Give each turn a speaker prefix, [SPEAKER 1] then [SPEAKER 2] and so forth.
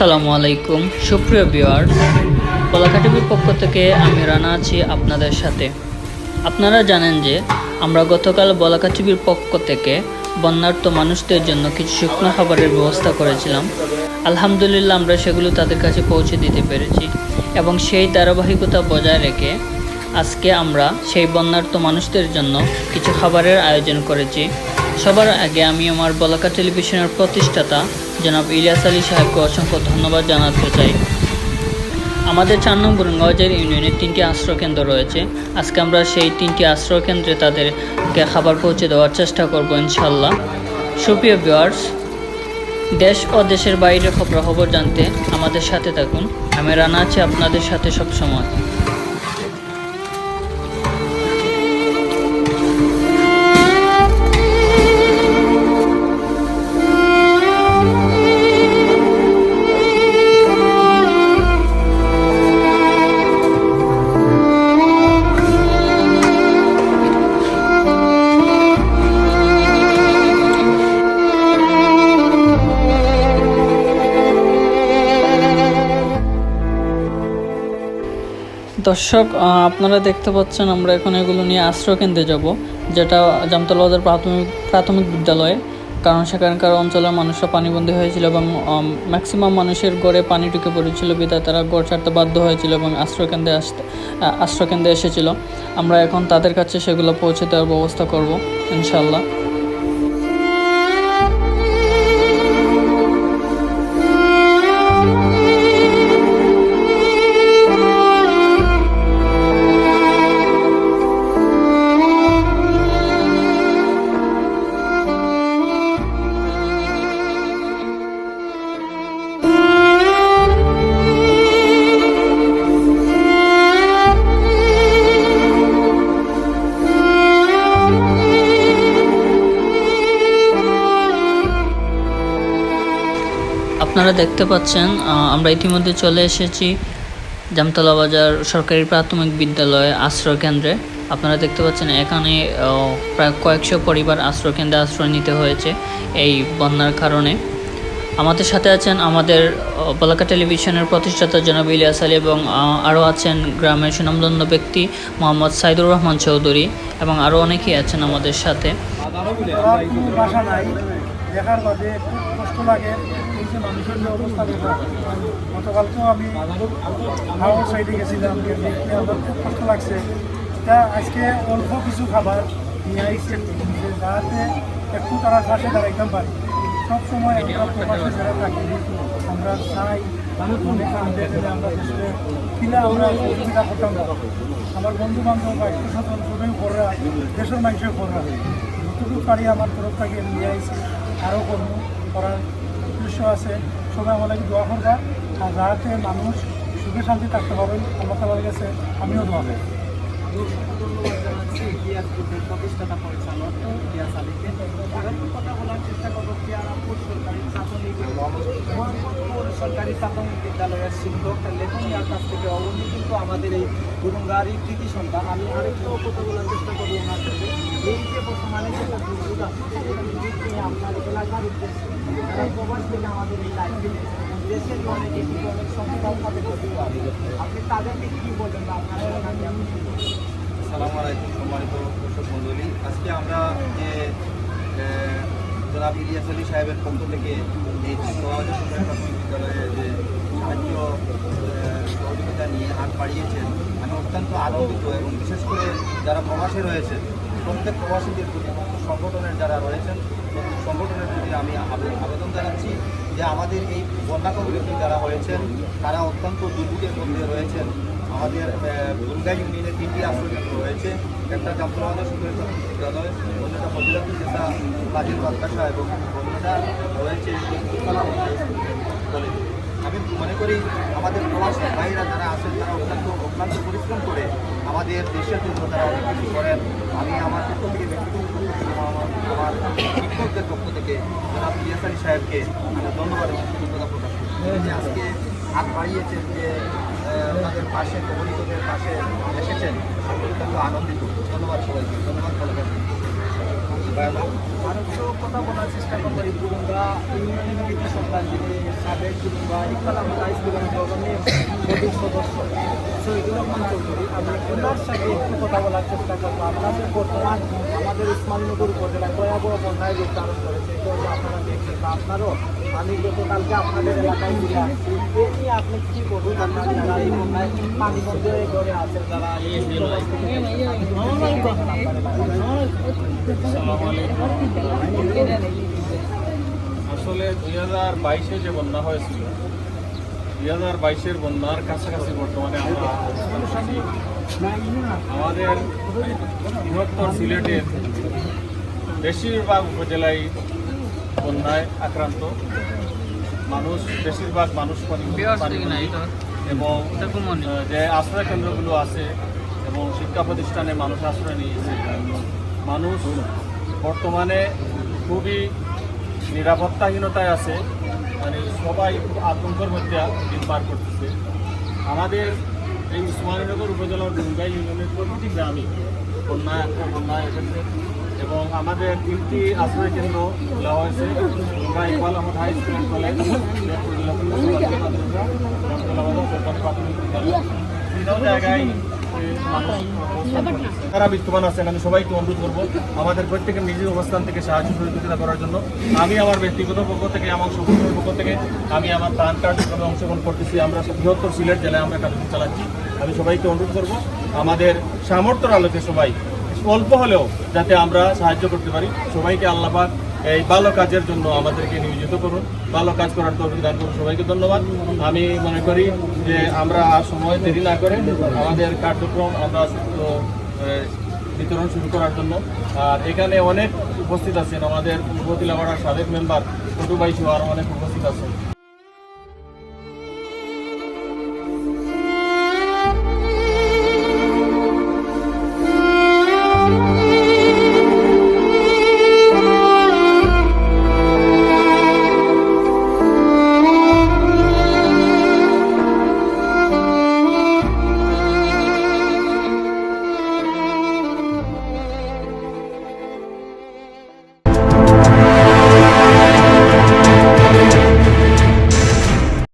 [SPEAKER 1] আসসালামু আলাইকুম সুপ্রিয় ভিউয়ার্স, বলাকা টিভির পক্ষ থেকে আমি রানা আছি আপনাদের সাথে। আপনারা জানেন যে আমরা গতকাল বলাকা টিভির পক্ষ থেকে বন্যার্ত মানুষদের জন্য কিছু শুকনো খাবারের ব্যবস্থা করেছিলাম। আলহামদুলিল্লাহ আমরা সেগুলো তাদের কাছে পৌঁছে দিতে পেরেছি এবং সেই ধারাবাহিকতা বজায় রেখে আজকে আমরা সেই বন্যার্ত মানুষদের জন্য কিছু খাবারের আয়োজন করেছি। সবার আগে আমি আমার বলাকা টেলিভিশনের প্রতিষ্ঠাতা জনাব ইলিয়াস আলী সাহেবকে অসংখ্য ধন্যবাদ জানাতে চাই। আমাদের 4 নং বুড়িগঙ্গাবাজার ইউনিয়নে 3টি আশ্রয়কেন্দ্র রয়েছে। আজকে আমরা সেই 3টি আশ্রয়কেন্দ্রে তাদেরকে খাবার পৌঁছে দেওয়ার চেষ্টা করব ইনশাল্লাহ। সুপ্রিয় ভিউয়ার্স, দেশ ও দেশের বাইরের খবরাখবর জানতে আমাদের সাথে থাকুন। আমি রানা আছি আপনাদের সাথে সবসময়। দর্শক, আপনারা দেখতে পাচ্ছেন আমরা এখন এগুলো নিয়ে আশ্রয়কেন্দ্রে যাব, যেটা জামতলা বাজার প্রাথমিক বিদ্যালয়ে। কারণ সেখানকার অঞ্চলের মানুষরা পানিবন্দী হয়েছিল এবং ম্যাক্সিমাম মানুষের গড়ে পানি ঢুকে পড়েছিল, বিধায় তারা গড় ছাড়তে বাধ্য হয়েছিল এবং আশ্রয়কেন্দ্রে এসেছিল। আমরা এখন তাদের কাছে সেগুলো পৌঁছে দেওয়ার ব্যবস্থা করব ইনশাল্লাহ। আপনারা দেখতে পাচ্ছেন আমরা ইতিমধ্যে চলে এসেছি জামতলা বাজার সরকারি প্রাথমিক বিদ্যালয়ে আশ্রয়কেন্দ্রে। আপনারা দেখতে পাচ্ছেন এখানে প্রায় কয়েকশো পরিবার আশ্রয়কেন্দ্রে আশ্রয় নিতে হয়েছে এই বন্যার কারণে। আমাদের সাথে আছেন আমাদের বলাকা টেলিভিশনের প্রতিষ্ঠাতা জনাব ইলিয়াস আলী এবং আরও আছেন গ্রামের সুনামধন্য ব্যক্তি মোহাম্মদ সাইদুর রহমান চৌধুরী এবং আরও অনেকেই আছেন আমাদের সাথে।
[SPEAKER 2] দেখার বাদে খুব কষ্ট লাগে এই যে মানুষের যে অবস্থা দেখা। গতকালকেও আমি হাওড় সাইডে গেছিলাম, দেখতে আমার খুব কষ্ট লাগছে। তা আজকে অল্প কিছু খাবার নিয়ে আসছে যাতে একটু তারা পাশে দাঁড়াইতে পারে। সবসময় আমরা প্রবাসে যারা থাকি আমরা চাই মনে কান্দে আমরা দেশে কিনা আমরা সহযোগিতা করতাম না। আমার বন্ধু বান্ধব বা একটু সাথে সবাই কররা দেশের মানুষের কররা যতটুকু পারি আমার তরফ থেকে নিয়ে আসছি। আরও করার উদ্দেশ্য আছে। সবাই আমার লাগে দোয়া করবা আর যাতে মানুষ সুখে শান্তি থাকতে পারেন আল্লাহ তাআলার কাছে আমিও দোয়া করি। প্রতিষ্ঠাতা পরিচালক ইলিয়াস আলীকে কথা বলার চেষ্টা করবো সরকারি প্রাথমিক বিদ্যালয়ের শিক্ষক লেখনিয়ার কাছ থেকে। উনি কিন্তু আমাদের এই গুরুঙ্গারই কৃতি সন্তান। আমি আরেকটাও কথা বলার চেষ্টা করবো ওনার সাথে। এই যে বর্তমানে যেটা আপনার এলাকার উদ্দেশ্যে প্রবাস থেকে আমাদের এই লাইব্রেরি দেশের অনেকে কিন্তু অনেক সংস্থাও তাদের করতে পারে। আপনি তাদেরকে কী বলবেন বা আপনারা
[SPEAKER 3] আসসালামু আলাইকুম সম্মানিত দর্শক মণ্ডলী। আজকে আমরা যে জনাব ইলিয়াস আলী সাহেবের পক্ষ থেকে এই সরকারি প্রাথমিক বিদ্যালয়ে যে সাহায্য সহযোগিতা নিয়ে হাত বাড়িয়েছেন, আমি অত্যন্ত আনন্দিত এবং বিশেষ করে যারা প্রবাসে রয়েছেন প্রত্যেক প্রবাসীদের প্রতি সংগঠনের যারা রয়েছেন সংগঠনের প্রতি আমি আবেদন জানাচ্ছি যে আমাদের এই বন্যা কবলিত যারা হয়েছেন তারা অত্যন্ত দুর্ভোগের মধ্যে রয়েছেন। আমাদের গুরুঙ্গা ইউনিয়নে 3টি আশ্রয়কেন্দ্র রয়েছে, একটা জামতলা বাজার সরকারি প্রাথমিক বিদ্যালয়, অন্যটা ফজিলাতুল নিসা কাজী মাদ্রাসা এবং অন্যটা রয়েছে কলেজ। আমি মনে করি আমাদের প্রবাসী ভাইরা যারা আছেন তারা অত্যন্ত পরিশ্রম করে আমাদের দেশের জন্য তারা অনেক কিছু করেন। আমি আমার পক্ষ থেকে ব্যক্তিগত আমার শিক্ষকদের পক্ষ থেকে জনাব ইলিয়াস আলী সাহেবকে আমি ধন্যবাদ এবং কৃতজ্ঞতা প্রকাশ করি যে আজকে হাত বাড়িয়েছেন, যে তাদের পাশে কবলিতদের পাশে এসেছেন। আমি অত্যন্ত আনন্দিত। ধন্যবাদ সবাইকে। ধন্যবাদ। আরেকটু কথা বলার চেষ্টা করবো এই পুরুঙ্গা ইউনিয়নের কিছু সন্তান যিনি সাবেক পুরুঙ্গা ইকবাল আহমদ হাই স্কুলের গভর্নিং বডির সদস্য শহীদুর রহমান চৌধুরী। আমি ওনার সাথে একটু কথা বলার চেষ্টা করবো। আপনাদের বর্তমান আমাদের উসমানীনগর উপজেলায় ভয়াবহ বন্যায় রূপ ধারণ করেছে, এটা হচ্ছে আপনারা দেখছেন বা আপনারও। আমি গতকালকে আপনাদের এলাকায় ছিলাম, এ নিয়ে আপনি কী বলুন? আপনারা যারা এই বন্যায় পানিবন্ধে ঘরে আছেন, যারা এই
[SPEAKER 4] আসলে 2022-এ যে বন্যা হয়েছিল, 2022-এর বন্যার কাছাকাছি বর্তমানে আমরা অবস্থান করছি। আমাদের বৃহত্তর সিলেটের বেশিরভাগ উপজেলায় বন্যায় আক্রান্ত মানুষ, বেশিরভাগ মানুষ এবং যে আশ্রয় কেন্দ্রগুলো আছে এবং শিক্ষা প্রতিষ্ঠানে মানুষ আশ্রয় নিয়েছে। মানুষ বর্তমানে খুবই নিরাপত্তাহীনতায় আছে, মানে সবাই খুব আতঙ্কের মধ্যে দিন পার করতেছে। আমাদের এই উসমানীনগর উপজেলার ডুঙ্গা ইউনিয়নের প্রতিটি গ্রামে বন্যায় এসেছে এবং আমাদের 3টি আশ্রয় কেন্দ্র খোলা হয়েছে। Dunga Iqbal Ahmed high school and college, সরকারি প্রাথমিক বিদ্যালয়, বিভিন্ন জায়গায় যারা বিদ্যমান আছেন আমি সবাইকে অনুরোধ করবো আমাদের প্রত্যেকের নিজের অবস্থান থেকে সাহায্য সহযোগিতা করার জন্য। আমি আমার ব্যক্তিগত পক্ষ থেকে, আমার সংগঠনের পক্ষ থেকে আমি আমার ত্রাণ কার্যক্রমে অংশগ্রহণ করতেছি। আমরা বৃহত্তর সিলেট জেলায় আমরা কার্যক্রম চালাচ্ছি। আমি সবাইকে অনুরোধ করবো আমাদের সামর্থ্যের আলোকে সবাই অল্প হলেও যাতে আমরা সাহায্য করতে পারি। সবাইকে আল্লাহ পাক এই ভালো কাজের জন্য আমাদেরকে নিয়োজিত করুন, ভালো কাজ করার তৌফিক দান করুন। সবাইকে ধন্যবাদ। আমি মনে করি যে আমরা আর সময় দেরি না করে আমাদের কার্যক্রম আমরা বিতরণ শুরু করার জন্য। আর এখানে অনেক উপস্থিত আছেন আমাদের পূর্ব তিলাপাড়ার সাবেক মেম্বার ছোটু ভাই সহ আরও অনেক উপস্থিত আছেন।